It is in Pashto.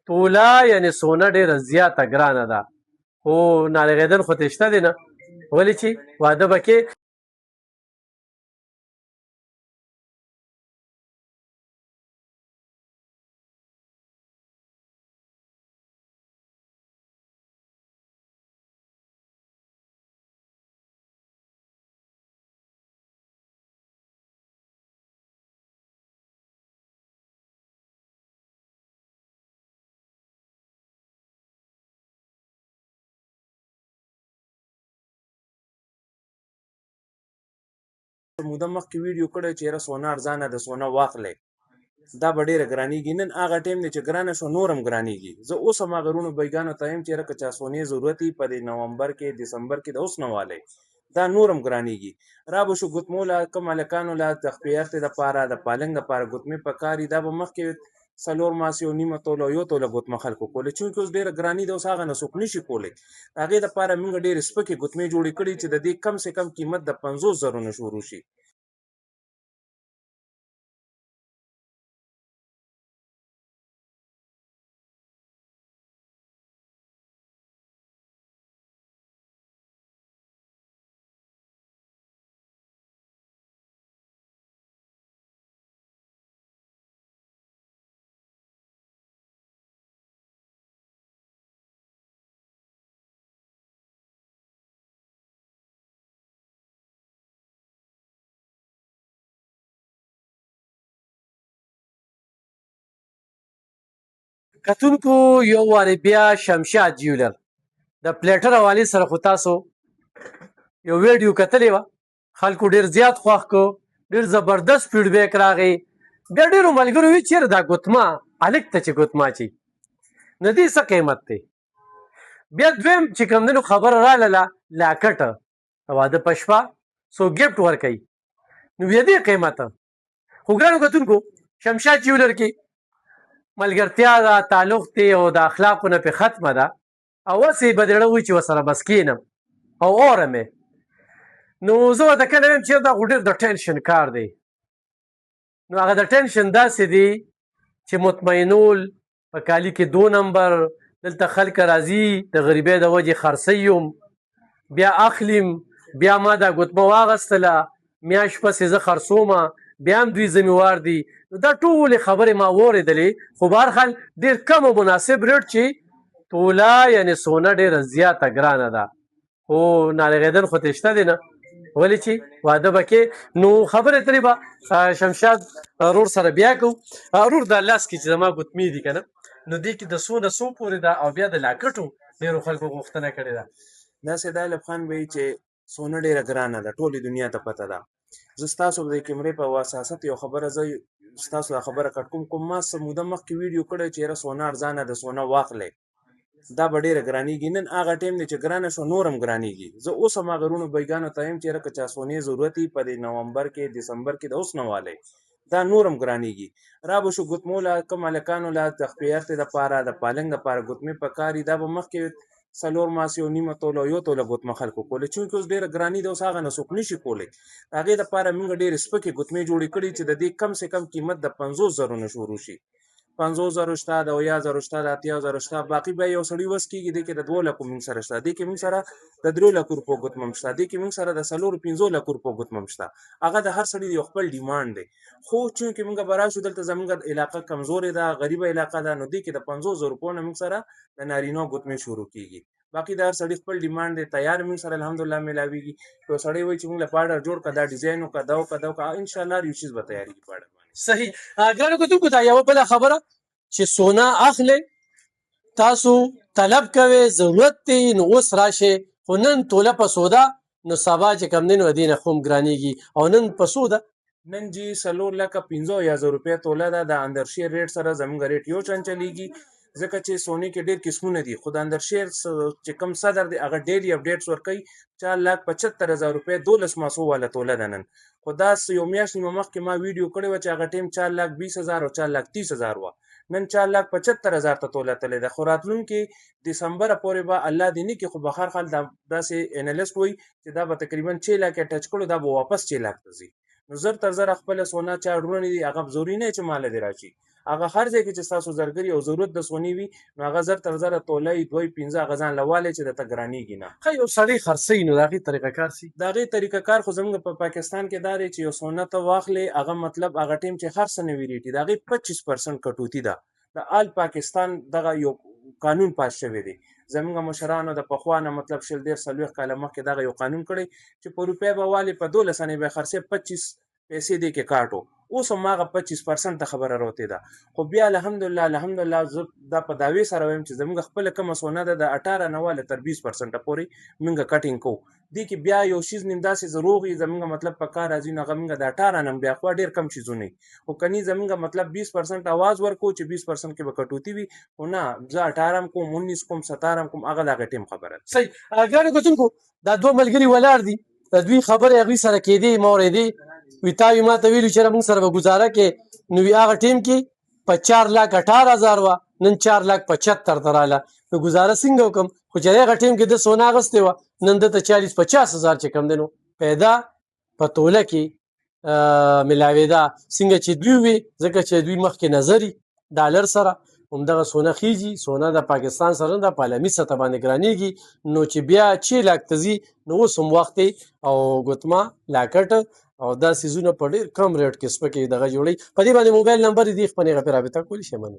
توله یعنې سونه ډېره زیاته ګرانه ده، خو ناروغېدل خو تې شته دی نه، ولې چې واده به کې موده مخکې ویډیو کړی چې یاره سونه ارزانه ده، سونه واخلئ، دا به ډېره ګرانېږي. نن هغه ټایم دی چې ګرانه شوه، نور هم ګرانېږي. زه اوس هم هغه رونو بېګانو ته یم چې یاره که چا سونې ضرورت وي په دې نومبر کې دسمبر کې د اوس نه والئ، دا نور هم ګرانېږي. را به شو ګوتمو له کوم هلکانو له د خپې ارتې دپاره د پالنګ دپاره ګوتمې پکار دي، دا به مخکې 4 ماسې او نیمه توله او 1 توله ګوتمه خلکو کولې، چونکې اوس ډېره ګراني ده، اوس هغه نه څوک نشي کولی. د هغې دپاره موږ ډېرې سپکې ګوتمې جوړې کړي چې د دې کم سے کم قیمت د 50,000 نه شروع شي. کتونکو یو وارې بیا شمشاد جیولر د پلیټر حوالې سره خو تاسو یو ویډیو کتلې وه، خلکو ډېر زیات خوښ کړو، ډېر زبردست فیډبیک راغی. بیا ډېرو ملګرو وي چېرې دا ګوتمه هلک ته چې ګوتما اچوي نو دې څه قیمت دی. بیا دویم چې کوم دی نو خبره راغله لاکټ د واده په شپه څوک ګفټ ورکوي نو بیا دې قیمته. خو ګرانو کتونکو شمشاد جیولر کې ملګرتیا ده، تعلق دی او د اخلاقو نه پې ختمه ده، او هسې به زړه وي چې ورسره بس کښېنم او اورم یې. نو زه ورته کله ویم چې دا خو ډېر د ټینشن کار دی. نو هغه د ټینشن داسې دی چې مطمئنول په کالي کې 2 نمبر، دلته خلک راځي د غریبۍ د وجې خرڅوي، بیا اخلیم، بیا ما دا ګوتمه واغستله، میاشت پسې زه خرڅومه، بیا هم دوی ذمېوار دي. نو دا ټولې خبرې ما واورېدلې، خو به هر حال ډېر کم او مناسب ریټ چې توله یعنې سونه ډېره زیاته ګرانه ده، خو ناروغېدل خو تې شته دی نه، ولې چې واده به کې. نو خبرې اترې به شمشاد رور سره بیا کوو. رور دا لاس کې چې زما ګوتمې دي که نه، نو دې کې د څو نه څو پورې ده، او بیا د لاکټو ډېرو خلکو غوښتنه کړې ده. داسې دا ایلب خان به وي چې سونه ډېره ګرانه ده، ټولې دنیا ته پته ده. زه ستاسو د کیمرې په وساست یو خبره زه ستاسو دا خبره کټ کوم ما څه موده مخکې ویډیو کړی چې یاره سونه ارزانه ده، سونه واخلئ، دا به ډېره ګرانېږي. نن هغه ټایم دی چې ګرانه شوه، نور هم ګرانېږي. زه اوس هم هغه رونو بېګانو ته یم چې یاره که چا سونې ضرورت وي په دې نومبر کې دسمبر کې د اوس نه والئ، دا نور هم ګرانېږي. را به شو ګوتمو له کوم هلکانو له د خپې ارتې دپاره د پالنګ دپاره ګوتمې پکار دي، دا به مخکې 4 ماسې او نیمه توله او 1 توله ګوتمه خلکو کولې، چونکې اوس ډېره ګراني ده، اوس هغه نه څوک نشي کولی. د هغې دپاره موږ ډېرې سپکې ګوتمې جوړې کړي چې د دې کم سے کم قیمت د 50,000 نه شروع شي. 50,000 شته، د 80,000 شته، د 80,000 شته، باقي به یو سړي وس کېږي دې کې د 2 لکو موږ سره شته، دې کې موږ سره د 3 لکو روپو ګوتمه هم شته، دې کې موږ سره د 4-5 لکو روپو ګوتمه هم شته. هغه د هر سړي یو خپل ډیمانډ دی. خو چونکې موږ به راشو دلته زموږ علاقه کمزورې ده، غریبه علاقه ده، نو دې کې د 50,000 روپو نه موږ سره د نارینو ګوتمې شروع کېږي. باقي د هر سړي خپل ډیمانډ دی، تیار موږ سره الحمدلله میلاویږي. یو سړی وایي چې موږ له پاډر جوړ کړه، دا ډیزاین وکړه، دا وکړه، دا وکړه، انشاءالله هر یو چیز به تیارېږي پاډر باندې. صحیح. ګرانو کتونکو دا یوه بله خبره چې سونه اخلئ، تاسو طلب کوئ، ضرورت دی، نو اوس راشئ، خو نن توله په سودا نو سبا چې کوم دی نو دې نه خو هم ګرانېږي. او نن په څو ده؟ نن جی 4,15,000 روپۍ توله ده. د اندرشیر ریټ سره زموږ ریټ یو شان چلیږي، ځکه چې سونې کې ډېر قسمونه دي، خو د اندرشیر چې کوم صدر دی هغه ډیلي اپډیټس ورکوي. 4,75,000 روپۍ 12 ماسو والا توله ده نن. خو دا یو میاشت نیمه مخکې ما ویډیو کړې وه چې هغه ټایم 4,20,000 او 4,30,000 وه. نن 4,75,000 ته توله تللی ده. خو راتلونکي دسمبره پورې به الله دې نه کړي، خو به هر حال داسې انالیست وایي چې دا به تقریبا 6 لاکه ټچ کړو، دا به واپس 6 لاک ته ځي. نو زر تر زر خپل سونا چا ډرونه دي هغه زوري نه چې مال دی راشي هغه هر ځای کې چې تاسو زرګري او ضرورت د سونی وي نو هغه زر تر زر تولای 2.15 غزان لواله چې د تګرانیږي نه خو یو سړی خرڅي نو دغه طریقه کار سي دغه طریقه کار خو زموږ په پاکستان کې داري چې یو سونه ته واخلې هغه مطلب هغه ټیم چې هر سنه ویریټي دغه 25% کټوتی ده د آل پاکستان دغه یو قانون پاس شوی دی زموږ مشرانو د پخوانه مطلب شل ډیر سلوخ کاله مخکې دغه یو قانون کړی چې په روپیا به والی په 12 سنې به خرڅه 25 پیسې دی کې کاټو اوس هم هغه 25% ته خبره راوته ده خو بیا الحمدلله زه دا په داوی سره وایم چې زموږ خپل کوم سونه ده د 18 نه واله تر 20% پورې موږ کټینګ کوو دي کې بیا یو شیز نیم داسې ضروري زموږ مطلب په کار راځي نه موږ د 18 نم بیا خو ډیر کم شیزونه او کني زموږ مطلب 20% आवाज ورکو چې 20% کې به کټوتی وي او نه زه 18 کوم 19 کوم 17 کوم هغه د ټیم خبره صحیح اگر کوتونکو دا دوه ملګری ولار دي د دوی خبره هغه سره کې دي موردي ویتاوی ما ته ویلو چې موږ سره گزاره کې نو هغه ټیم کې په 4,18,000 وا نن 4,75,000 دراله نو گزاره څنګه وکم خو چې هغه ټیم کې د سونا غسته و نن د 40-50,000 چې کم دینو پیدا په توله کې ملاوي دا څنګه چې دوی وي ځکه چې دوی مخکې نظری ډالر سره همدغه سونه خيږي سونه د پاکستان سره د عالمي سطح باندې ګرانيږي نو چې بیا 6 لک تزي نو سم وخت او ګوتما لاکټ او دا سيزونه په ډېر کم ریټ کې سپکې دغه جوړي په دې باندې موبایل نمبر دې خپل غو رابطه کولی شي منه